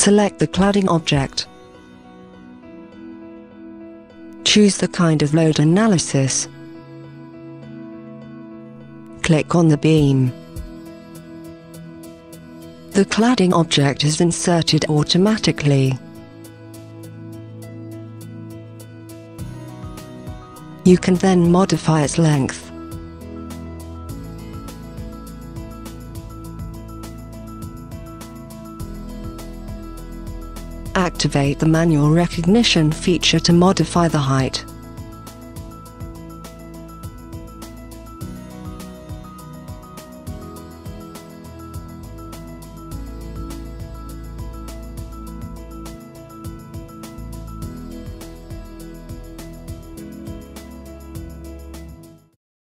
Select the cladding object. Choose the kind of load analysis. Click on the beam. The cladding object is inserted automatically. You can then modify its length. Activate the manual recognition feature to modify the height.